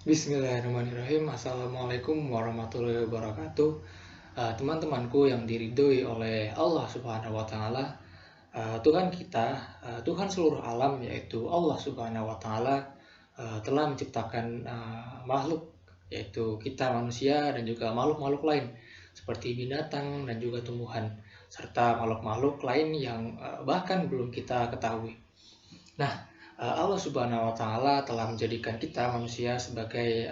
Bismillahirrahmanirrahim. Assalamualaikum warahmatullahi wabarakatuh. Teman-temanku yang diridhoi oleh Allah Subhanahu wa taala, Tuhan kita, Tuhan seluruh alam yaitu Allah Subhanahu wa taala telah menciptakan makhluk yaitu kita manusia dan juga makhluk-makhluk lain seperti binatang dan juga tumbuhan serta makhluk-makhluk lain yang bahkan belum kita ketahui. Nah, Allah Subhanahu wa taala telah menjadikan kita manusia sebagai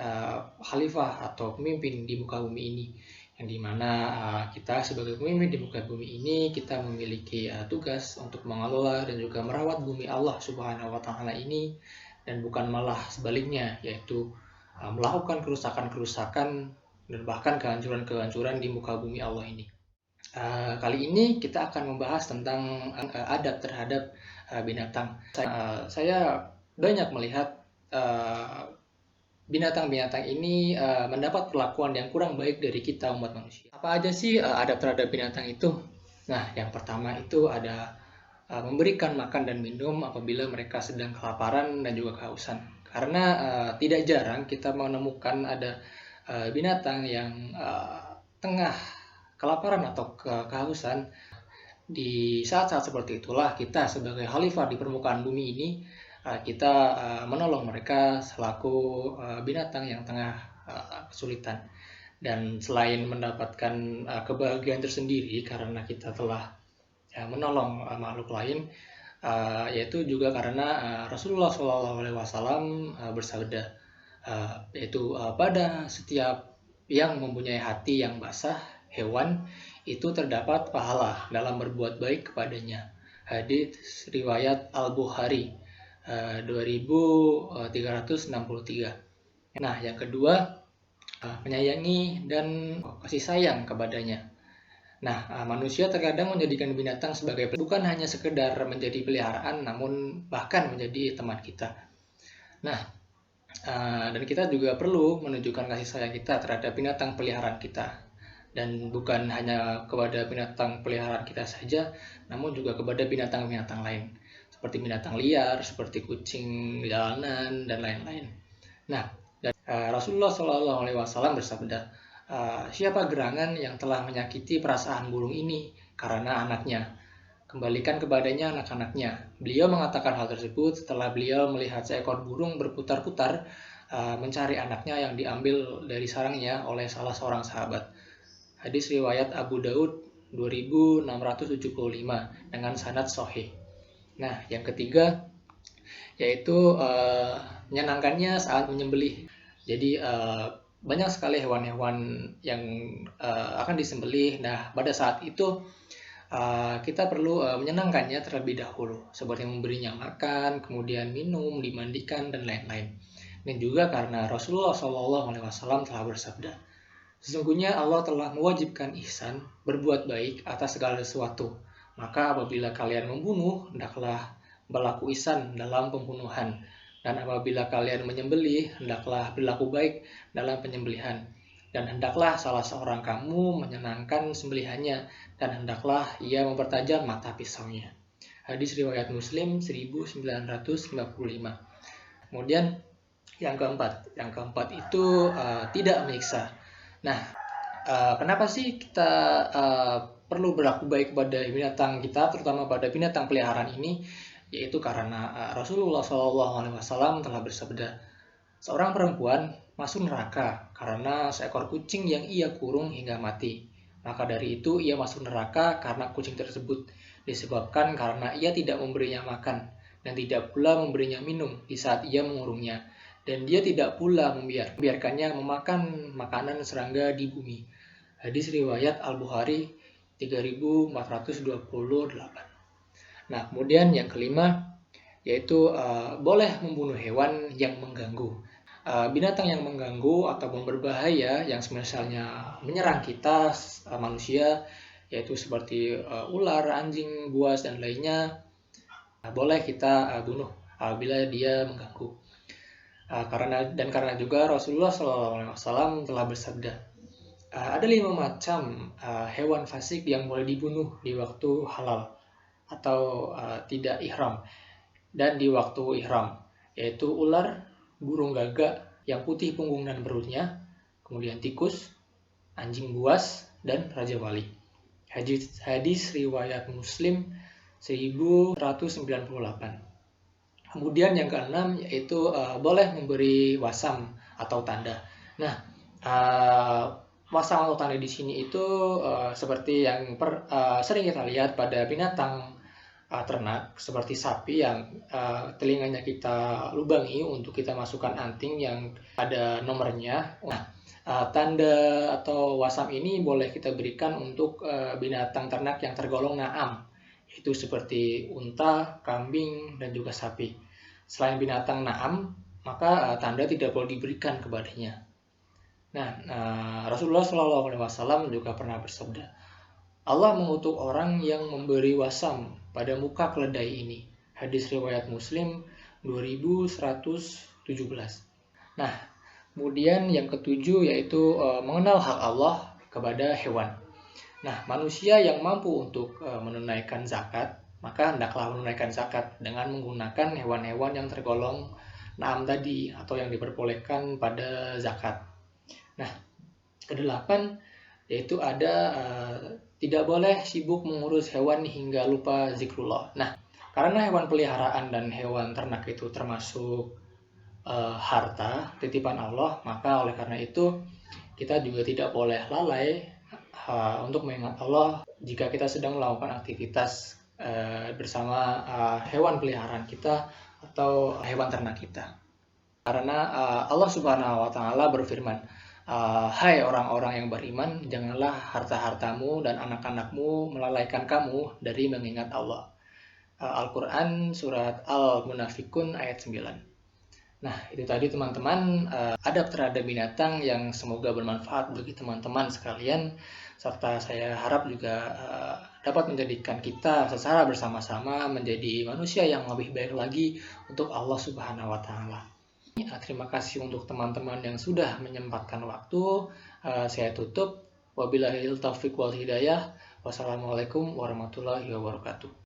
khalifah atau pemimpin di muka bumi ini. Yang dimana kita sebagai pemimpin di muka bumi ini kita memiliki tugas untuk mengelola dan juga merawat bumi Allah Subhanahu wa taala ini, dan bukan malah sebaliknya, yaitu melakukan kerusakan-kerusakan dan bahkan kehancuran-kehancuran di muka bumi Allah ini. Kali ini kita akan membahas tentang adab terhadap binatang. Saya banyak melihat uh, binatang-binatang ini mendapat perlakuan yang kurang baik dari kita umat manusia. Apa aja sih adab terhadap binatang itu? Nah, yang pertama itu ada memberikan makan dan minum apabila mereka sedang kelaparan dan juga kehausan. Karena tidak jarang kita menemukan ada binatang yang tengah kelaparan atau kehausan. Di saat-saat seperti itulah kita sebagai khalifah di permukaan bumi ini, kita menolong mereka selaku binatang yang tengah kesulitan. Dan selain mendapatkan kebahagiaan tersendiri karena kita telah menolong makhluk lain, yaitu juga karena Rasulullah SAW bersabda, yaitu pada setiap yang mempunyai hati yang basah hewan itu terdapat pahala dalam berbuat baik kepadanya. Hadits riwayat Al-Bukhari 2363. Nah, yang kedua, menyayangi dan kasih sayang kepadanya. Nah, manusia terkadang menjadikan binatang sebagai bukan hanya sekedar menjadi peliharaan, namun bahkan menjadi teman kita. Nah, dan kita juga perlu menunjukkan kasih sayang kita terhadap binatang peliharaan kita. Dan bukan hanya kepada binatang peliharaan kita saja, namun juga kepada binatang-binatang lain. Seperti binatang liar, seperti kucing jalanan, dan lain-lain. Nah, Rasulullah SAW bersabda, siapa gerangan yang telah menyakiti perasaan burung ini karena anaknya? Kembalikan kepadanya anak-anaknya. Beliau mengatakan hal tersebut setelah beliau melihat seekor burung berputar-putar mencari anaknya yang diambil dari sarangnya oleh salah seorang sahabat. Hadis riwayat Abu Daud 2675 dengan sanad sahih. Nah, yang ketiga yaitu menyenangkannya saat menyembelih. Jadi banyak sekali hewan-hewan yang akan disembelih. Nah, pada saat itu kita perlu menyenangkannya terlebih dahulu, seperti memberinya makan, kemudian minum, dimandikan, dan lain-lain. Dan juga karena Rasulullah SAW telah bersabda, sesungguhnya Allah telah mewajibkan ihsan, berbuat baik atas segala sesuatu. Maka apabila kalian membunuh, hendaklah berlaku ihsan dalam pembunuhan. Dan apabila kalian menyembelih, hendaklah berlaku baik dalam penyembelihan. Dan hendaklah salah seorang kamu menyenangkan sembelihannya, dan hendaklah ia mempertajam mata pisaunya. Hadis riwayat Muslim 1955. Kemudian yang keempat itu tidak menyiksa. Nah, kenapa sih kita perlu berlaku baik kepada binatang kita, terutama pada binatang peliharaan ini? Yaitu karena Rasulullah SAW telah bersabda, seorang perempuan masuk neraka karena seekor kucing yang ia kurung hingga mati. Maka dari itu ia masuk neraka karena kucing tersebut disebabkan karena ia tidak memberinya makan dan tidak pula memberinya minum di saat ia mengurungnya, dan dia tidak pula membiarkannya memakan makanan serangga di bumi. Hadis riwayat Al-Bukhari 3428. Nah, kemudian yang kelima yaitu boleh membunuh hewan yang mengganggu. Binatang yang mengganggu ataupun berbahaya yang misalnya menyerang kita manusia, yaitu seperti ular, anjing, buas, dan lainnya, boleh kita bunuh apabila dia mengganggu. Karena juga Rasulullah SAW telah bersabda, ada 5 macam hewan fasik yang boleh dibunuh di waktu halal atau tidak ihram dan di waktu ihram, yaitu ular, burung gagak, yang putih punggung dan perutnya, kemudian tikus, anjing buas, dan raja wali. Hadis riwayat Muslim 1198. Kemudian yang keenam yaitu boleh memberi wasam atau tanda. Nah, wasam atau tanda di sini itu seperti yang sering kita lihat pada binatang ternak seperti sapi yang telinganya kita lubangi untuk kita masukkan anting yang ada nomornya. Nah, tanda atau wasam ini boleh kita berikan untuk binatang ternak yang tergolong na'am, itu seperti unta, kambing, dan juga sapi. Selain binatang na'am, maka tanda tidak boleh diberikan kepadanya. Nah, Rasulullah SAW juga pernah bersabda, Allah mengutuk orang yang memberi wasam pada muka keledai ini. Hadis riwayat Muslim 2117. Nah, kemudian yang ketujuh yaitu mengenal hak Allah kepada hewan. Nah, manusia yang mampu untuk menunaikan zakat, maka hendaklah menunaikan zakat dengan menggunakan hewan-hewan yang tergolong na'am tadi atau yang diperbolehkan pada zakat. Nah, kedelapan yaitu ada tidak boleh sibuk mengurus hewan hingga lupa zikrullah. Nah, karena hewan peliharaan dan hewan ternak itu termasuk harta titipan Allah, maka oleh karena itu kita juga tidak boleh lalai untuk mengingat Allah jika kita sedang melakukan aktivitas bersama hewan peliharaan kita atau hewan ternak kita. Karena Allah Subhanahu wa taala berfirman, hai orang-orang yang beriman, janganlah harta-hartamu dan anak-anakmu melalaikan kamu dari mengingat Allah. Al-Quran surat Al-Munafikun ayat 9. Nah, itu tadi teman-teman adab terhadap binatang yang semoga bermanfaat bagi teman-teman sekalian, serta saya harap juga dapat menjadikan kita secara bersama-sama menjadi manusia yang lebih baik lagi untuk Allah Subhanahu wa taala. Terima kasih untuk teman-teman yang sudah menyempatkan waktu. Saya tutup. Wabillahi taufiq wal hidayah. Wassalamualaikum warahmatullahi wabarakatuh.